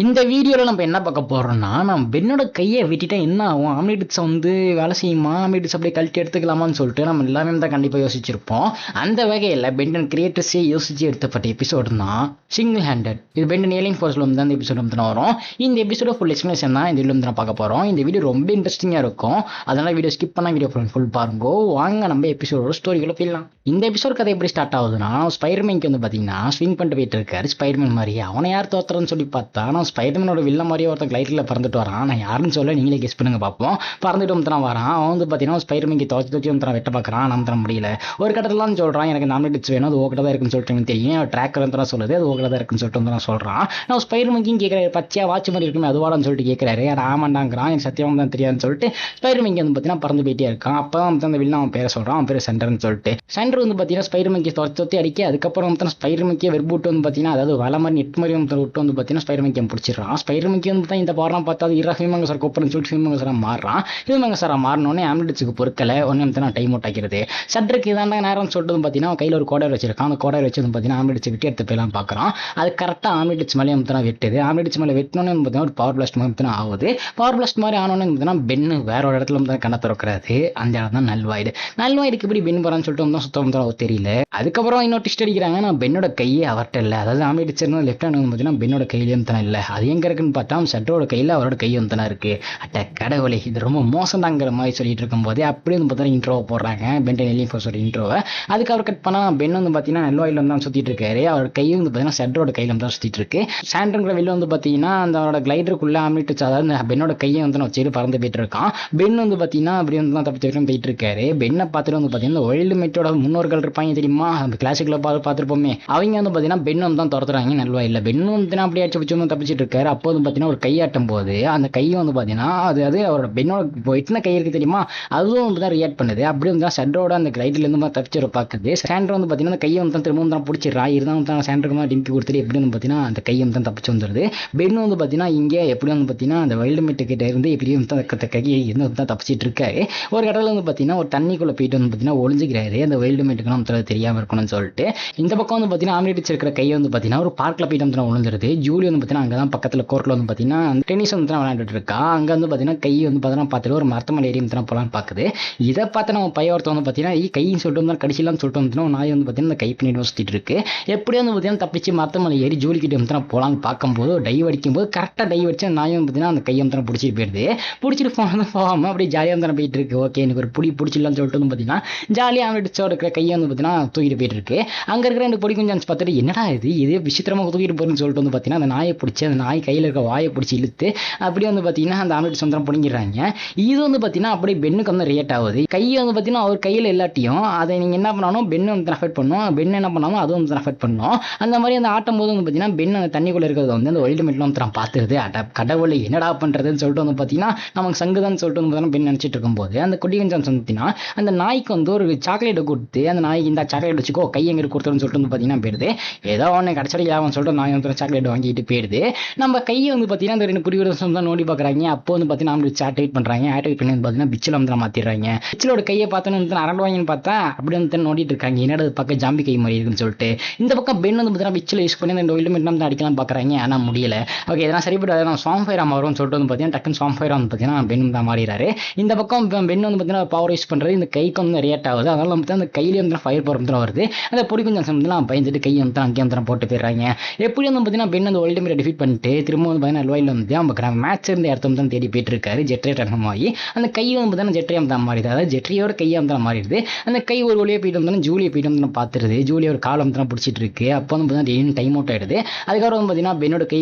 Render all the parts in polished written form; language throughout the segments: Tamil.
இந்த வீடியோவில் நம்ம என்ன பார்க்க போகிறோம்னா, நம்ம பென்னோட கையை வெட்டிட்டா என்ன ஆகும், ஆம்லேட்ஸ் வந்து வேலை செய்யுமா, ஆம்லேட்ஸ் அப்படியே கழட்டி எடுத்துக்கலாமான்னு சொல்லிட்டு நம்ம எல்லாமே தான் கண்டிப்பாக யோசிச்சிருப்போம். அந்த வகையில் பெண்டன் கிரியேட்டர்ஸே யோசிச்சு எடுத்தப்பட்ட எபிசோடு தான் சிங்கிள் ஹேண்டட். இது பெண்டன் ஏலியன் ஃபோர்ஸில் வந்து அந்த எபிசோடு வந்து வரும். இந்த எபிசோட ஃபுல் எக்ஸ்பிளேஷன் தான் இந்த வீடியோ வந்து நான் பார்க்க போகிறோம். இந்த வீடியோ ரொம்ப இன்ட்ரெஸ்டிங்காக இருக்கும். அதனால் வீடியோ ஸ்கிப் பண்ணால் வீடியோ ஃபுல் பாருங்க. வாங்க நம்ம எபிசோடோட ஸ்டோரிகளை போயிடலாம். இந்த எபிசோட் கதை எப்படி ஸ்டார்ட் ஆகுதுன்னா, ஸ்பைடர்மேனுக்கு வந்து பார்த்தீங்கன்னா ஸ்விங் பண்ணிட்டு போயிட்டு இருக்காரு. ஸ்பைடர்மேன் மாதிரி அவனை யார் தோத்துறன்னு சொல்லி பார்த்தா, நான் ஸ்பைடர்மேனோட வில்ல மாதிரியே ஒருத்தன் கிளைட்டில் பறந்துட்டு வரான். நான் யாருன்னு சொல்ல நீங்களே கெஸ் பண்ணுங்க பார்ப்போம். பறந்துட்டு வந்து தான் வரான். அவன் வந்து பார்த்தீங்கன்னா ஸ்பைடர்மேனுக்கு தோச்சி வந்து வெட்ட பார்க்குறான். நம்ம தர முடியல. ஒரு கட்டத்தில் சொல்கிறான், எனக்கு நாமினேட்ஸ் வேணும், அது ஓகே தான் இருக்குன்னு சொல்லிட்டு எனக்கு தெரியும். ட்ராக்கர் வந்து தான் சொல்லுது, அது ஓகே தான் இருக்குன்னு சொல்லிட்டு வந்து நான் சொல்கிறான். நான் ஸ்பைடர்மேனுக்கும் கேட்குறாரு, பச்சையா வாட்ச் மாதிரி இருக்குமே அதுவாடான்னு சொல்லிட்டு கேட்குறாரு. ஆமாண்டாங்கிறான். எனக்கு சத்தியம் தான் தெரியாதுன்னு சொல்லிட்டு ஸ்பைடர்மேனுக்கு வந்து பார்த்தீங்கன்னா பறந்து போயிட்டே இருக்கான். அப்போ வந்து அந்த வில்ல அவன் பேரை சொல்கிறான். அவன் பேர் சென்டர்னு சொல்லிட்டு. சென்டர் வந்து பார்த்தீங்கன்னா ஸ்பைடர்மேனுக்கு தொத்தி அடிக்க, அதுக்கப்புறம் வந்து ஸ்பைடர்மேனுக்கே வெறுபூட்டு வந்து பார்த்தீங்கன்னா, அதாவது வலை மாதிரி நெட் மாதிரி விட்டு வந்து பார்த்தீங்கன்னா ஸ்பைடர்மேனுக்கு பிடிச்சிடறான். ஸ்பைடர்மேனுக்கு வந்து இந்த பாரம் பார்த்தா ஹியூமங்க சார் கூப்பிடுன்னு சொல்லிட்டு ஹியூமங்க சார் மாறுறான். ஹியூமங்க சார் மாறினோடனே ஆம்புலன்ஸுக்கு பொறுக்கலை ஒன்று வந்து டைம் அவுட் ஆகிறது. சட்டருக்கு இதாண்டா நேரம் சொல்லிட்டு பார்த்தீங்கன்னா கையில் ஒரு கோடர் வச்சிருக்கான். அந்த கோடர் வச்சு வந்து பார்த்தீங்கன்னா ஆம்புலன்ஸ் விட்டு எடுத்து போயெல்லாம் பார்க்குறான். அது கரெக்டாக ஆம்புலன்ஸ் மேலே வந்து வெட்டுது. ஆம்புலன்ஸ் மேலே வெட்டினோன்னு பார்த்தீங்கன்னா ஒரு பவர் பிளாஸ்ட் மாதிரி ஆகுது. பவர் பிளாஸ்ட் மாதிரி ஆனோன்னு பார்த்தீங்கன்னா பென்னு வேற ஒரு இடத்துல வந்து கண்ணை திறக்கிறாரு. அந்த இடம் தான் நல்வாய்டுக்கு இப்படி பென் போறான்னு சொல்லிட்டு வந்து சுத்தம் தெரியல. அதுக்கப்புறம் இன்னொரு டிஸ்ட் அடிக்கிறாங்க. நான் பென்னோட கையே அவர்கிட்ட இல்லை. அதாவது ஆம்புலன்ஸ் லெஃப்ட் ஹேண்ட் வந்து பார்த்தீங்கன்னா பென்னோட கையிலேயும் தான் இல்லை. அது எங்க இருக்குன்னு பார்த்தா சட்டரோட கையில் அவரோட கை வந்து தானே இருக்கு. அட்ட கடவுளே, இது ரொம்ப மோசம் தாங்கிற மாதிரி சொல்லிட்டு இருக்கும் போதே அப்படியே வந்து பார்த்தீங்கன்னா இன்ட்ரோவை போடுறாங்க. பென்டன் எலியன் ஃபோர்ஸோட இன்ட்ரோவை. அதுக்கு அவர் கட் பண்ணா பென் வந்து பார்த்தீங்கன்னா நல்வாயில் வந்து சுத்திட்டு இருக்காரு. அவர் கையும் வந்து பார்த்தீங்கன்னா சட்டரோட கையில தான் சுத்திட்டு இருக்கு. சாண்டர்ங்கிற வெளில வந்து பார்த்தீங்கன்னா அந்த அவரோட கிளைடருக்குள்ள ஆம்லேட்ஸ், அதாவது பென்னோட கையை வந்து வச்சுட்டு பறந்து போயிட்டு இருக்கான். பென் வந்து பார்த்தீங்கன்னா அப்படி வந்து தான் தப்பிச்சு போயிட்டு இருக்காரு. பென்னை பார்த்துட்டு வந்து பார்த்தீங்கன்னா வைல்டு மெட்டோட முன்னோர்கள் இருப்பாங்க தெரியுமா, அந்த கிளாசிக்ல பார்த்துருப்போமே, அவங்க வந்து பார்த்தீங்கன்னா பென் வந்து தான் துரத்துறாங்க. நல்வாயில் பென் வந்து அப்படியே அடிச்சு வந்து தப்பிச்சிட்டு இருக்காரு. அப்போ வந்து பார்த்தீங்கன்னா ஒரு கையாட்டும் போது அந்த கையை வந்து பார்த்தீங்கன்னா அது அவரோட பென்னோட எத்தனை கை இருக்கு தெரியுமா, அதுவும் வந்து தான் ரியாக்ட் பண்ணுது. அப்படி வந்து சட்டரோட அந்த கிளைட்ல இருந்து தப்பிச்சு பார்க்குது. சாண்டர் வந்து பார்த்தீங்கன்னா அந்த கையை வந்து திரும்பவும் தான் பிடிச்சிடறான். இருந்தாலும் தான் சாண்டருக்கு டிம்பி கொடுத்துட்டு எப்படி வந்து பார்த்தீங்கன்னா அந்த கையை வந்து தான் தப்பிச்சு வந்துடுது. பென் வந்து பார்த்தீங்கன்னா இங்கே எப்படி வந்து பார்த்தீங்கன்னா அந்த வைல்டு மெட்டு கிட்ட இருந்து எப்படி வந்து கையை இருந்து தான் தப்பிச்சிட்டு இருக்காரு. ஒரு கடவுள் வந்து பார்த்தீங்கன்னா ஒரு தண்ணிக்குள்ள போயிட்டு வந்து பார்த்தீங்கன்னா ஒளிஞ்சுக்கிறாரு. அந்த வைல்டு மெட்டுக்கு நம்ம தெரியாமல் இருக்கணும்னு சொல்லிட்டு. இந்த பக்கம் வந்து பார்த்தீங்கன்னா ஆம்லேட்ஸ் இருக்கிற கையை வந்து பார்த்தீங்கன்னா ஒரு பார்க்ல போயிட்டு வந்து ஒளிஞ்சிருது. ஜூலி வந்து பார்த்தீங்கன்னா அங்கே தான் பக்கத்தில் கோர்ட்ல வந்து பார்த்தீங்கன்னா டென்னிஸ் வந்து விளையாண்டுட்டு இருக்கா. அங்கே வந்து பார்த்தீங்கன்னா கை வந்து பார்த்தீங்கன்னா பார்த்துட்டு ஒரு மரத்தமலை ஏறி வந்து போகலான்னு பார்க்குது. இதை பார்த்து நம்ம பையன் வந்து பார்த்தீங்கன்னா கைன்னு சொல்லிட்டு வந்து கடிச்சிலான்னு சொல்லிட்டு வந்து நாய் வந்து பார்த்தீங்கன்னா கை பண்ணிட்டு சுற்றிட்டு இருக்கு. எப்படியும் வந்து பார்த்தீங்கன்னா தப்பிச்சு மரத்தமலை ஏறி ஜூலி கிட்ட வந்து போகலான்னு பார்க்கும்போது டைவ் அடிக்கும்போது கரெக்டாக டைவ் அடிச்சு நாய் வந்து பார்த்தீங்கன்னா அந்த கையை வந்து பிடிச்சிட்டு போயிடுது. பிடிச்சிட்டு போகாமல் அப்படியே ஜாலியாக வந்து போயிட்டு இருக்கு. ஓகே, எனக்கு ஒரு பிடிச்சிடலான்னு சொல்லிட்டு வந்து பார்த்தீங்கன்னா ஜாலியாக ஆம்லேட்ஸோட இருக்கிற கையை வந்து பார்த்தீங்கன்னா தூக்கிட்டு போயிட்டு இருக்கு. அங்கே இருக்கிற எனக்கு பிடிக்கும் சான்ஸ் பார்த்துட்டு என்னடா இது விசித்திரமாக தூக்கிட்டு போகிறேன்னு சொல்லிட்டு வந்து பார்த்தீங்கன்னா அந்த நாயை பிடிச்சி அந்த நாய் கையில் இருக்க வாயை பிடிச்சி இழுத்து அப்படியே வந்து பார்த்தீங்கன்னா அந்த ஆம்லேட்ஸ் வந்து பிடிங்கிறாங்க. இது வந்து பார்த்தீங்கன்னா அப்படியே பென்னுக்கு வந்து ரியாக்ட் ஆகுது. கையை வந்து பார்த்தீங்கன்னா அவர் கையில் எல்லாத்தையும் அதை நீங்கள் என்ன பண்ணாலும் பென்னு வந்து அஃபெக்ட் பண்ணும். பென் என்ன பண்ணாலும் அதுவும் வந்து அஃபெக்ட் பண்ணும். அந்த மாதிரி அந்த ஆட்டும் போது வந்து பார்த்தீங்கன்னா பென் அந்த தண்ணிக்குள்ளே இருக்கிறத வந்து அந்த வைல்டு மெட்டில் வந்து பார்த்துருது. கடவுளை என்னடா பண்ணுறதுன்னு சொல்லிட்டு வந்து பார்த்தீங்கன்னா நமக்கு சங்குதான்னு சொல்லிட்டு வந்து பார்த்தீங்கன்னா பென் நினச்சிட்டு இருக்கும்போது அந்த குட்டிகன் சான்ஸ் வந்து பார்த்தீங்கன்னா அந்த நாய்க்கு வந்து ஒரு சாக்லேட்டை கொடுத்து அந்த நாய்க்கு இந்த சாக்லேட் வச்சுக்கோ கை எங்கே கொடுத்துருன்னு சொல்லிட்டு வந்து பார்த்தீங்கன்னா போயிடுது. ஏதோ ஒன்று கடைசி ஆகும் சொல்லிட்டு நாய் வந்து சாக்லேட் வாங்கிட்டு போயிடுது. நம்ம கையை வந்து பார்த்தீங்கன்னா அந்த ரெண்டு குடி தான் நோண்டி பார்க்குறாங்க. அப்போ வந்து பார்த்தீங்கன்னா அவங்க ஆக்டிவேட் பண்ணுறாங்க. ஆக்டிவேட் பண்ணி பார்த்தீங்கன்னா பிச்சில் வந்து மாற்றிடுறாங்க. பிச்சிலோட கையை பார்த்தோன்னு வந்து அரண்டுவாங்கன்னு பார்த்தா அப்படி வந்து நோண்டிட்டு இருக்காங்க. என்னடா பக்கம் ஜாம்பி கை மாதிரி இருக்குன்னு சொல்லிட்டு. இந்த பக்கம் பென் வந்து பார்த்தீங்கன்னா பிச்சில் யூஸ் பண்ணி அந்த வைல்டு மெட் வந்து அடிக்கலாம் பார்க்குறாங்க. ஆனால் முடியல. ஓகே, இதெல்லாம் சரிப்படாது, நான் ஸ்வாம் ஃபயர் வரும்னு சொல்லிட்டு வந்து பார்த்தீங்கன்னா டக்குன்னு ஸ்வாம் ஃபயர் வந்து பார்த்தீங்கன்னா பென் தான் மாறிடுறாரு. இந்த பக்கம் பென் வந்து பார்த்தீங்கன்னா பவர் யூஸ் பண்ணுறது இந்த கைக்கு வந்து ரியாக்ட் ஆகுது. அதனால வந்து அந்த கையிலேயே வந்து ஃபயர் பவர் வந்து வருது. அந்த பிடிக்கும் சான்ஸ் வந்து பயந்துட்டு கையை வந்து அங்கேயே வந்து போட்டு போயிடுறாங்க. எப்படி வந்து பார்த்தீங்கன்னா பென் அந்த வைல்டு மெட்டை டிஃபீட் பண்ணிட்டு திரும்ப வந்து பார்த்தீங்கன்னா அல்வாயில் வந்து அவங்க மேட்ச் இருந்த இடத்த வந்து தேடி போயிட்டு இருக்காரு. ஜெட்ரே டர்னமாகி அந்த கை வந்து பார்த்தீங்கன்னா ஜெட்ரியா தான் மாறிடுது. அதாவது ஜெட்ரியோட கையை வந்து மாறிடுது. அந்த கை ஒரு வழியாக போயிட்டு வந்து ஜூலியை போயிட்டு வந்து பார்த்துருது. ஜூலி ஒரு காலம் தான் பிடிச்சிட்டு இருக்கு. அப்போ வந்து பார்த்தீங்கன்னா டைம் அவுட் ஆயிடுது. அதுக்கப்புறம் வந்து பார்த்தீங்கன்னா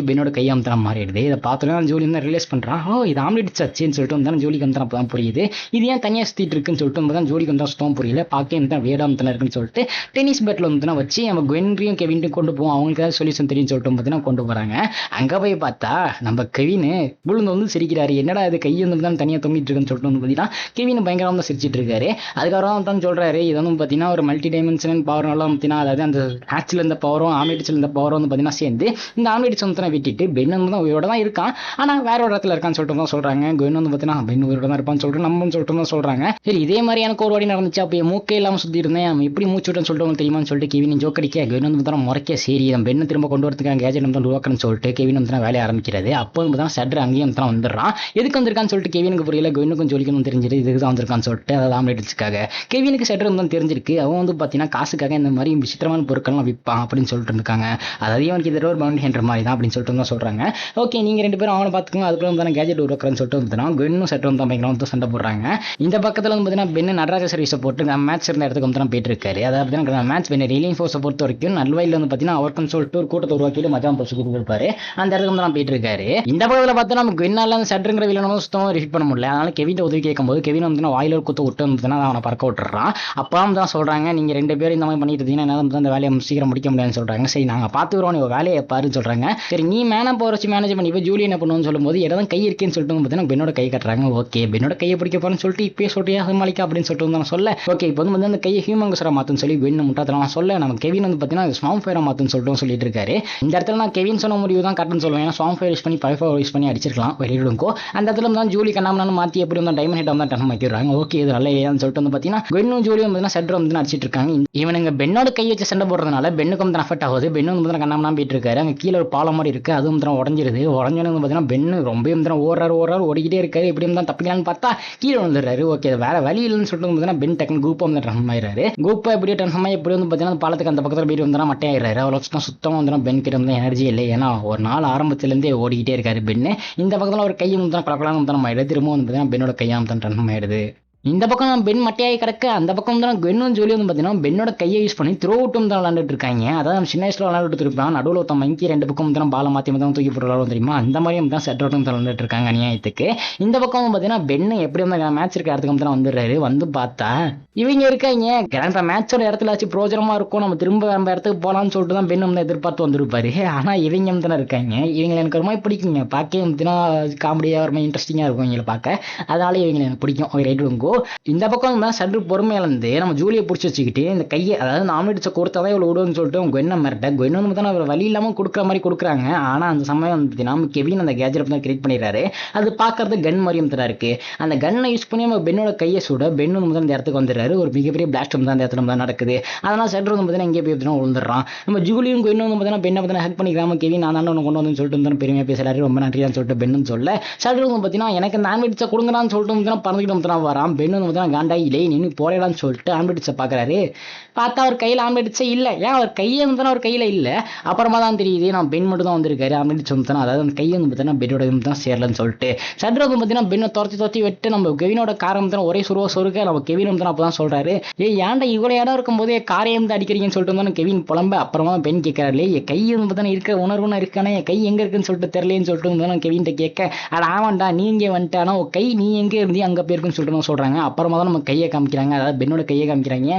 பென்னோட கையை வந்து மாறிடுது. இதை பார்த்தோன்னா ஜூலி வந்து ரிலீஸ் பண்ணுறான். இது ஆம்லேட்ஸ் ஆச்சுன்னு சொல்லிட்டு வந்து ஜூலிக்கு வந்து தான் புரியுது. இது ஏன் தனியாக சுற்றிட்டு இருக்குன்னு சொல்லிட்டு வந்து ஜூலிக்கு வந்து சுத்தம் புரியல. பார்க்க வந்து வேடாம தானே இருக்குன்னு சொல்லிட்டு டென்னிஸ் பேட்டில் வந்து வச்சு நம்ம குவென்ரியும் கெவின்ட்டையும் கொண்டு போவோம், அவங்களுக்கு ஏதாவது சொல்யூஷன் தெரியும் சொல்லிட்டு பார்த்தீங்கன்னா கொண்டு போகிறாங்க. அங்கே போய் பார்த்தா நம்ம கெவின் விழுந்து வந்து சிரிக்கிறாரு. என்னடா இது கை வந்து தான் தனியாக தொங்கிட்டு இருக்குன்னு சொல்லிட்டு வந்து பார்த்தீங்கன்னா கெவின் பயங்கரமாக தான் சிரிச்சிட்டு இருக்காரு. அதுக்கப்புறம் தான் சொல்கிறாரு, இது வந்து பார்த்தீங்கன்னா ஒரு மல்டி டைமென்ஷனல் பவர்னாலும் பார்த்தீங்கன்னா அதாவது அந்த ஹேட்சில் இருந்த பவரும் ஆம்லேட்ஸில் இருந்த பவரும் வந்து பார்த்தீங்கன்னா சேர்ந்து இந்த ஆம்லேட்ஸ் வந்து விட்டுட்டு பென் வந்து தான் உயிரோட தான் இருக்கான், ஆனால் வேற ஒரு இடத்துல இருக்கான்னு சொல்லிட்டு தான் சொல்கிறாங்க. குவென் வந்து பார்த்தீங்கன்னா பென் உயிரோட தான் இருப்பான்னு சொல்லிட்டு நம்ம சொல்லிட்டு தான் சொல்கிறாங்க. சரி, இதே மாதிரி எனக்கு ஒரு வாடி நடந்துச்சு. அப்போ மூக்கே இல்லாமல் சுற்றி இருந்தேன், எப்படி மூச்சு விட்டுன்னு சொல்லிட்டு தெரியுமான்னு சொல்லிட்டு கெவின் ஜோக் அடிக்க. குவென் வந்து பார்த்தா முறைக்க சரி நம்ம பெண்ணை திரும்ப கொண்டு வரதுக்காக கேஜெட் வந்து உருவாக்கணும்னு சொல்லிட்டு கெவின் வந்து வேலையை ஆரம்பிக்கிறது. அப்போ வந்து தான் ஷட்டர் அங்கேயும் வந்து வந்துடுறான். எதுக்கு வந்திருக்கான்னு சொல்லிட்டு கெவினுக்கு புரியல. கெவினுக்கும் ஜோலிக்கும் தெரிஞ்சிருக்கு இதுக்கு தான் வந்திருக்கான்னு சொல்லிட்டு, அதாவது ஆம்லேட்ஸ்க்காக. கெவினுக்கு ஷட்டர் வந்து தெரிஞ்சிருக்கு. அவன் வந்து பார்த்தீங்கன்னா காசுக்காக இந்த மாதிரி விசித்திரமான பொருட்கள்லாம் விற்பான் அப்படின்னு சொல்லிட்டு இருக்காங்க. அதாவது இவனுக்கு இது ஒரு பவுண்ட் ஹெண்டர் மாதிரி தான் அப்படின்னு சொல்லிட்டு தான் சொல்றாங்க. ஓகே, நீங்க 2 பேரும் அவனை பார்த்துக்கோங்க, அதுக்குள்ள வந்து கேஜெட் உருவாக்குறேன்னு சொல்லிட்டு வந்து கெவினும் ஷட்டர் வந்து பயங்கரம் வந்து சண்டை போடுறாங்க. இந்த பக்கத்தில் வந்து பார்த்தீங்கன்னா பென் நடராஜ சர்வீஸை போட்டு மேட்ச் இருந்த இடத்துக்கு வந்து போயிட்டு இருக்காரு. அதாவது பார்த்தீங்கன்னா மேட்ச் பென் ரிலையன்ஸ் ஃபோர்ஸை பொறுத்த வரைக்கும் நல்வாயில் வந்து பார்த்தீங்கன்னா அவருக்குன்னு சொல்லிட்டு ஒரு கூட்டத்தை உருவாக்கிட்டு மச்சான் பசு கொடுத்துருப்பாரு. அந்த இடத்துக்கு வந்து போயிட்டு இருக்காரு. இந்த பக்கத்தில் பார்த்தா நமக்கு கெவினால அந்த ஷட்டருங்கிற வில்லனும் சுத்தமாக ரிஃபீட் பண்ண முடியல. அதனால கெவின் உதவி கேட்கும்போது கெவின் வந்து வாயில ஒரு குத்த விட்டு வந்து அவனை பறக்க விட்டுறான். அப்பலாம் தான் சொல்றாங்க, நீங்க 2 பேரும் இந்த மாதிரி பண்ணிட்டு இருந்தீங்கன்னா என்னால அந்த வேலையை சீக்கிரம் முடிக்க முடியாதுன்னு சொல்றாங்க. சரி நாங்க பாத்துக்கிறோம், நீ வேலையை பாருன்னு சொல்றாங்க. சரி நீ மேனா போற வச்சு மேனேஜ் பண்ணி போய் ஜூலி என்ன பண்ணுவோம்னு சொல்லும்போது இடம் கை இருக்கேன்னு சொல்லிட்டு பார்த்தீங்கன்னா பெண்ணோட கை கட்டுறாங்க. ஓகே, பெண்ணோட கையை பிடிக்க போறேன்னு சொல்லிட்டு இப்பயே சொல்லியா சமாளிக்க அப்படின்னு சொல்லிட்டு வந்து சொல்ல, ஓகே இப்போ வந்து அந்த கையை ஹியூமங்கஸரா மாத்துன்னு சொல்லி பெண்ணு முட்டாத்தலாம் சொல்ல, நம்ம கெவின் வந்து பார்த்தீங்கன்னா ஸ்வாம் ஃபயரை மாத்துன்னு சொல்லிட்டு சொல்லிட்டு இருக்காரு. இந்த இடத்துல நான் கெவின் சொன்ன முடிவு தான் கரெக்ட்னு சொல்லுவேன். ஏன்னா ஸ்வாம் ஃபயர் யூஸ் பண்ணி பைஃபர் யூஸ் பண்ணி அடிச்சிருக்கலாம் வெளியிடுங்கோ. அந்த இடத்துல தான் ஜூலி கண்ணாமனு மாற்றி எப்படி வந்து டைமண்ட் ஹெட் வந்து டர்ன் மாற்றிடுறாங்க. ஓகே, இது நல்ல ஏன்னு சொல்லிட்டு வந்து பார்த்தீங்கன்னா பெண்ணும் ஜூலியும் வந்து ஷட்டர் வந்து அடிச்சிட்டு இருக்காங்க. இவனுங்க பெண்ணோட கை வச்சு சண்டை போடுறதுனால பெண்ணுக்கு வந்து அஃபெக்ட் ஆகுது. பெண்ணு வந்து கண்ணாமனா போயிட்டு இருக்காரு. அங்கே கீழே ஒரு பாலம் மாதிரி இருக்கு, அதுவும் வந்து உடஞ்சிருது. உடஞ்சோன்னு வந்து பார்த்தீங்கன்னா பெண்ணு ரொம்ப வந்து ஓடுறாரு ஓடிக்கிட்டே இருக்காரு. எப்படி வந்து தப்பிக்கலான்னு பார்த்தா கீழே வந்துடுறாரு. ஓகே, வேற வழி இல்லைன்னு சொல்லிட்டு வந்து பெண் டக்குனு குரூப் வந்து ட்ரான்ஸ்ஃபார்ம் ஆயிடுறாரு. குரூப் எப்படியோ ட்ரான்ஸ்ஃபார்ம் ஆகி எப்படி வந்து பார்த்தீங்கன்னா பாலத்துக்கு அந்த பக்கத்தில் போயிட்டு வந்து மட்டையாயிடுறாரு. அவ்வளோ சுத்தமாக வந்து பெண் கிட்ட வந்து எனர்ஜி இல்லை. ஏன்னா ஒரு நாள் ஆரம்பத்திலேருந்தே ஓடிக்கிட்டே இருக்காரு பெண்ணு. இந்த பக்கத்தில் ஒரு கையை வந்து கலக்கலான்னு வந்து ஆயிடுது. திரும்ப வந்து பார்த்தீங்கன்னா பெண்ணோட கையாக வந்து ட்ரான்ஸ்ஃபார்ம் ஆயிடுது. இந்த பக்கம் பெண் மட்டையாகி கிடக்க, அந்த பக்கம் தான் பெண்ணும் ஜோலி வந்து பார்த்தீங்கன்னா பெண்ணோட கையை யூஸ் பண்ணி த்ரோ அவுட்டும் தான் விளாண்டுட்டு இருக்காங்க. அதாவது சின்ன வயசுல விளாண்டுட்டு இருப்பான், நடுவில் ஒருத்தன் மங்கி 2 பக்கம் வந்து பாலை மாற்றி தான் தூக்கி போடுறாலும் தெரியுமா, அந்த மாதிரியும் தான் செட் அவுட்டும் விளாண்டுட்டு இருக்காங்க அநியாயத்துக்கு. இந்த பக்கம் வந்து பார்த்தீங்கன்னா பெண்ணு எப்படி வந்து மேட்ச் இருக்க இடத்துக்கு வந்து வந்துடுறாரு. வந்து பார்த்தா இவங்க இருக்காங்க கிராண்ட் மேட்சோட இடத்துல ஆச்சு பிரோஜனமா இருக்கும், நம்ம திரும்ப நம்ம இடத்துக்கு போகலான்னு சொல்லிட்டு தான் பெண்ணு வந்து எதிர்பார்த்து வந்துருப்பாரு. ஆனால் இவங்க வந்து தானே இருக்காங்க, இவங்களை எனக்கு ஒரு மாதிரி பிடிக்குங்க. பார்க்க வந்து காமெடியாக ஒரு மாதிரி இன்ட்ரெஸ்டிங்காக இருக்கும் இவங்களை பார்க்க. அதனால இவங்களை எனக்கு பிடிக்கும். ரைட்டுங்கோ. இந்த பக்கம் சற்று பொறுமையிலேருந்து நம்ம ஜூலியை பிடிச்சி வச்சுக்கிட்டு இந்த கையை, அதாவது ஆம்லேட்ஸை கொடுத்தாதான் இவ்வளோ விடுன்னு சொல்லிட்டு அவங்க கென்னை மிரட்ட, கென்னு வந்து அவர் வழி இல்லாமல் கொடுக்குற மாதிரி கொடுக்குறாங்க. ஆனால் அந்த சமயம் வந்து பார்த்தீங்கன்னா கெவின் அந்த கேஜெட் தான் கிரியேட் பண்ணிடுறாரு. அது பார்க்கறது கன் மாதிரியும் தான் இருக்கு. அந்த கன்னை யூஸ் பண்ணி நம்ம பெண்ணோட கையை சுட பெண்ணு வந்து அந்த இடத்துக்கு வந்துடுறாரு. ஒரு மிகப்பெரிய பிளாஸ்ட் தான் அந்த இடத்துல தான் நடக்குது. அதனால் சற்று வந்து பார்த்தீங்கன்னா இங்கே போய் பார்த்தீங்கன்னா விழுந்துடுறான். நம்ம ஜூலியும் கென்னு வந்து பார்த்தீங்கன்னா பெண்ணை பார்த்தீங்கன்னா ஹெல்ப் பண்ணிக்கிறாம கெவின் நான் தான் கொண்டு வந்து சொல்லிட்டு வந்து பெருமையாக பேசுறாரு, ரொம்ப நன்றியான்னு சொல்லிட்டு பெண்ணுன்னு சொல்ல, சற்று வந்து பார்த்தீங்கன்னா எனக்கு இந்த ஆம்லேட்ஸை கொடுங்கடான்னு சொல்லிட்டு வந்து பறந்துக்கிட்டு வந்து வரான். பெண்ணு வந்து காண்டாய் இல்லை நீ போடலான்னு சொல்லிட்டு ஆம்லேட்ஸை பார்க்குறாரு. பார்த்தா அவர் கையில் ஆம்லேட்ஸே இல்லை. ஏன் அவர் கையை வந்து அவர் கையில் இல்லை. அப்புறமா தான் தெரியுது நான் பெண் மட்டும் தான் வந்திருக்காரு. ஆம்லேட்ஸ் வந்து அதாவது அந்த கையை வந்து பார்த்தீங்கன்னா பெண்ணோட தான் சேரலன்னு சொல்லிட்டு சட்ரு வந்து பார்த்தீங்கன்னா பெண்ணை துரத்தி விட்டு நம்ம கெவினோட காரம் தான் ஒரே சொருக்க நம்ம கெவின் வந்து அப்போ தான் சொல்றாரு, ஏன்டா இவ்வளோ இடம் இருக்கும்போதே காரையை வந்து அடிக்கிறீங்கன்னு சொல்லிட்டு வந்து கெவின் புலம்ப. அப்புறமா பெண் கேட்கறாரு, என் கை வந்து பார்த்தீங்கன்னா இருக்க உணர்வுன்னு இருக்கானே, என் கை எங்கே இருக்குன்னு சொல்லிட்டு தெரியலேன்னு சொல்லிட்டு வந்து கெவின்கிட்ட கேட்க, அட ஆமாண்டா நீ இங்கே வந்துட்டானா கை நீ எங்கே இருந்து அங்கே போயிருக்குன்னு சொல்லிட்டு சொல்றாங்க. அப்புறமா தான் நம்ம கையை காமிக்கிறாங்க, அதாவது பெண்ணோட கையை காமிக்கிறாங்க.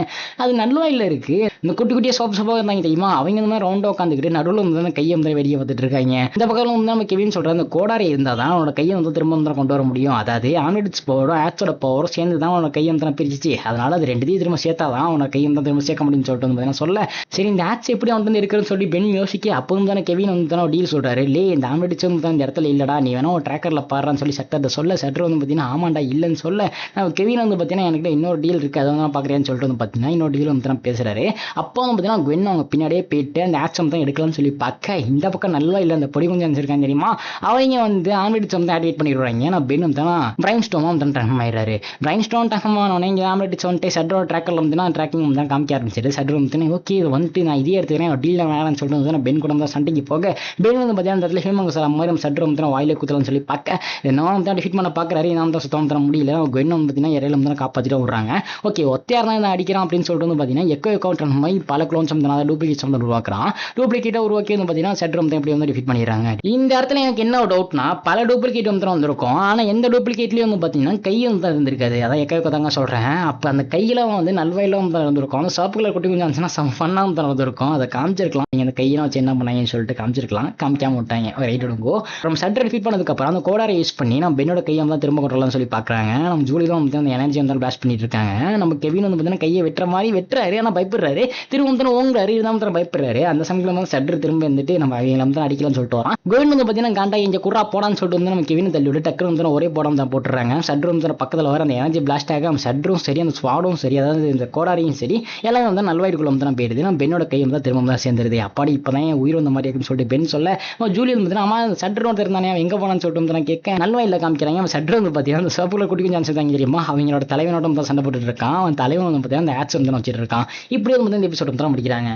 அது நல்லவாயில் இருக்கு. இந்த குட்டி குட்டியா சோப்பா இருந்தாங்க தெரியுமா, அவங்க இந்த மாதிரி ரவுண்டா உட்காந்துக்கிட்டு நடுவில் வந்து கையை வந்து வெளியே வந்துட்டு இருக்காங்க. இந்த பக்கம் வந்து நம்ம கெவின் சொல்ற அந்த கோடாரி இருந்தால் தான் அவனோட கையை வந்து திரும்ப வந்து கொண்டு வர முடியும். அதாவது ஆம்லேட்ஸ் பவரும் ஆட்ஸோட பவரும் சேர்ந்து தான் அவனோட கையை வந்து பிரிச்சிச்சு. அதனால அது 2த்தையும் திரும்ப சேர்த்தாதான் அவனோட கையை வந்து திரும்ப சேர்க்க முடியும்னு சொல்லிட்டு வந்து சொல்ல, சரி இந்த ஆட்ஸ் எப்படி வந்து இருக்குன்னு சொல்லி பெண் யோசிக்க, அப்பவும் தானே கெவின் வந்து தானே டீல் சொல்றாரு, லே இந்த ஆம்லேட்ஸ் வந்து தான் இந்த இடத்துல இல்லடா, நீ வேணா ஒரு ட்ராக்கர்ல பாடுறான்னு சொல்லி சட்டத்தை சொல்ல, சட்டர் வந்து பார்த்தீங்கன்னா ஆமாண்டா இல்லைன்னு சொல்ல, நம்ம கெவின் வந்து பார்த்தீங்கன்னா எனக்கு இன்னொரு டீல் இருக்கு அதை வந்து பார்க்குறேன்னு சொல்லிட்டு வந்து பார்த்தீங்கன்னா இன்னொரு டீல் வந்து தான் பேசுறாரு. அப்போ வந்து பார்த்தீங்கன்னா குவென் அவங்க பின்னாடியே போயிட்டு அந்த ஆக்ஷன் தான் எடுக்கலாம்னு சொல்லி பார்க்க, இந்த பக்கம் நல்லா இல்லை அந்த பொடி கொஞ்சம் வச்சிருக்காங்க தெரியுமா, அவங்க வந்து ஆம்லேட்ஸ் வந்து ஆக்டிவேட் பண்ணிடுறாங்க. ஏன்னா பென் வந்து பிரைன் ஸ்டோமாக வந்து ட்ரான்ஸ்ஃபார்ம் ஆயிடுறாரு. பிரைன் ஸ்டோன் ட்ரான்ஸ்ஃபார்ம் ஆனோடனே இங்கே ஆம்லேட்ஸ் வந்துட்டு சட்ரோட ட்ராக்கரில் வந்து ட்ராக்கிங் வந்து தான் காமிக்க ஆரம்பிச்சிட்டு, சட்ரு வந்து ஓகே இது வந்துட்டு நான் இதே எடுத்துக்கிறேன் டீல் வேணாம்னு சொல்லிட்டு வந்து பென் கூட தான் சண்டைக்கு போக, பென் வந்து பார்த்தீங்கன்னா அந்த இடத்துல ஹியூமன் சார் மாதிரி நம்ம சட்ரு வந்து வாயிலே குத்தலாம்னு சொல்லி பார்க்க, நான் வந்து டிஃபிட் பண்ண பார்க்குறாரு, நான் தான் சுத்தம் தர முடியல. குவென் வந்து பார்த்தீங்கன்னா இறையில வந்து காப்பாற்றிட்டு விடுறாங்க. ஓகே ஒத்தையார் தான் அடிக்கிறான் அப்படின்னு சொல்லிட்டு வந்து பார்த்தீங்கன்னா எக்கோ மாதிரி பல க்ளோன்ஸ் வந்து டூப்ளிகேட்ஸ் வந்து உருவாக்குறான். டூப்ளிகேட்டை உருவாக்கி வந்து பார்த்தீங்கன்னா சட்ரு வந்து எப்படி வந்து டிஃபிட் பண்ணிடுறாங்க. இந்த இடத்துல எனக்கு என்ன டவுட்னா, பல டூப்ளிகேட் வந்து வந்திருக்கும், ஆனால் எந்த டூப்ளிகேட்லேயும் வந்து பார்த்தீங்கன்னா கை வந்து தான் இருந்திருக்காது. அதான் எக்கோ தாங்க சொல்கிறேன். அப்போ அந்த கையில் வந்து நல்வாயில வந்து இருந்திருக்கும். அந்த சாப்பு கலர் குட்டி கொஞ்சம் இருந்துச்சுன்னா ஃபன்னாக வந்து வந்திருக்கும். அதை காமிச்சிருக்கலாம். நீங்கள் அந்த கையை வச்சு என்ன பண்ணாங்கன்னு சொல்லிட்டு காமிச்சிருக்கலாம். காமிக்காம விட்டாங்க. ரைட் எடுங்கோ. நம்ம சட்ரு டிஃபிட் பண்ணதுக்கப்புறம் அந்த கோடாரை யூஸ் பண்ணி நம்ம பென்னோட கையை வந்து திரும்ப கொண்டலாம்னு சொல்லி பார்க்குறாங்க. நம்ம ஜூலி தான் வந்து அந்த எனர்ஜி வந்து பிளாஸ்ட் பண்ணிட்டு இருக்காங்க. நம்ம கெவின் வந்து பார்த்தீங்கன்னா கையை வெட்டுற மாதிரி வெட்டுறாரு, ஆனால் பயப்படுறாரு. திரும்ப வந்து ஓங்குறாரு, இருந்தாலும் தான் பயப்படுறாரு. அந்த சமயத்தில் வந்து சட்ரு திரும்ப வந்துட்டு நம்ம அவங்கள வந்து அடிக்கலாம்னு சொல்லிட்டு வரான். கோவிந்த் வந்து பார்த்தீங்கன்னா காண்டா இங்கே குறா போடான்னு சொல்லிட்டு வந்து நம்ம கெவினை தள்ளி விட்டு டக்குனு வந்து ஒரே போடாம தான் போட்டுறாங்க. சட்ரு வந்து பக்கத்தில் வர அந்த எனர்ஜி பிளாஸ்ட் ஆக அவன் சட்ரும் சரி, அந்த ஸ்வாடும் சரி, அதாவது இந்த கோடாரியும் சரி, எல்லாம் வந்து நல்வாய்க்குள்ள வந்து தான் போயிடுது. நம்ம பென்னோட கை வந்து திரும்ப தான் சேர்ந்துருது. அப்பாடி இப்போதான் உயிர் வந்த மாதிரி இருக்குன்னு சொல்லிட்டு பென் சொல்ல, ஜூலியன் வந்து ஆமா சட்ரு வந்து இருந்தானே அவன் எங்கே போனான்னு சொல்லிட்டு வந்து நான் கேட்க நல்வாயில் காமிக்கிறாங்க. அவன் சட்ரு வந்து பார்த்தீங்கன்னா அந்த சோப்புல குடிக்கும் சான்ஸ் தாங்க தெரியுமா, அவங்களோட தலைவனோட தான் சண்டை போட்டுட்டு இருக்கான். அவன் தலைவன் வந்து பார்த்தீங்கன்னா அந்த ஆட்ஸ் வந்து வச்சுட்டு இருக்கான். இப்படியே வந்து இந்த எபிசோட் தான் முடிக்கிறாங்க.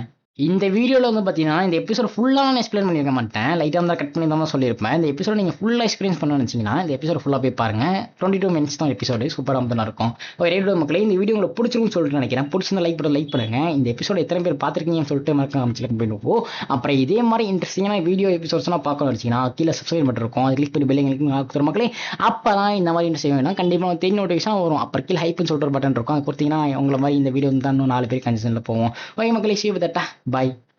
இந்த வீடியோவில் வந்து பார்த்தீங்கன்னா இந்த எபிசோட் ஃபுல்லாக நான் எக்ஸ்பிளைன் பண்ணியிருக்க மாட்டேன், லைட்டாக தான் கட் பண்ணி தான் சொல்லியிருப்பேன். இந்த எபிசோட நீங்கள் ஃபுல்லாக எக்ஸ்பீரியன்ஸ் பண்ணணும்னு நினச்சிங்கன்னா இந்த எபிசோட ஃபுல்லாக போய் பாருங்க. 22 மினிட்ஸ் தான் எபிசோடு, சூப்பராக தான் இருக்கும். ஒரு ரேடியோ மக்களே இந்த வீடியோ உங்களுக்கு பிடிச்சிருக்குன்னு சொல்லிட்டு நினைக்கிறேன். பிடிச்சிருந்தா லைக் பண்ணுங்க. இந்த எபிசோட எத்தனை பேர் பார்த்துருக்கீங்கன்னு சொல்லிட்டு மறக்காம அமைச்சு போயிடுவோம். அப்புறம் இதே மாதிரி இன்ட்ரெஸ்டிங்கான வீடியோ எபிசோட்ஸ்லாம் பார்க்கணும் வச்சிங்கன்னா கீழே சப்ஸ்கிரைப் பண்ணிருக்கோம், அது கிளிக் பண்ணி பெல்லைங்களுக்கு மக்களே. அப்போ தான் இந்த மாதிரி இன்ட்ரெஸ்ட் வேணும் கண்டிப்பாக தெரிய நோட்டிஃபிகேஷன் வரும். அப்புறம் கீழே ஹைப்னு சொல்லிட்டு ஒரு பட்டன் இருக்கும், அது கொடுத்தீங்கன்னா உங்களை மாதிரி இந்த வீடியோ வந்து தான் இன்னும் 4 பேர் கன்சனில் போவோம். ஓகே மக்களே, see you with that. Bye.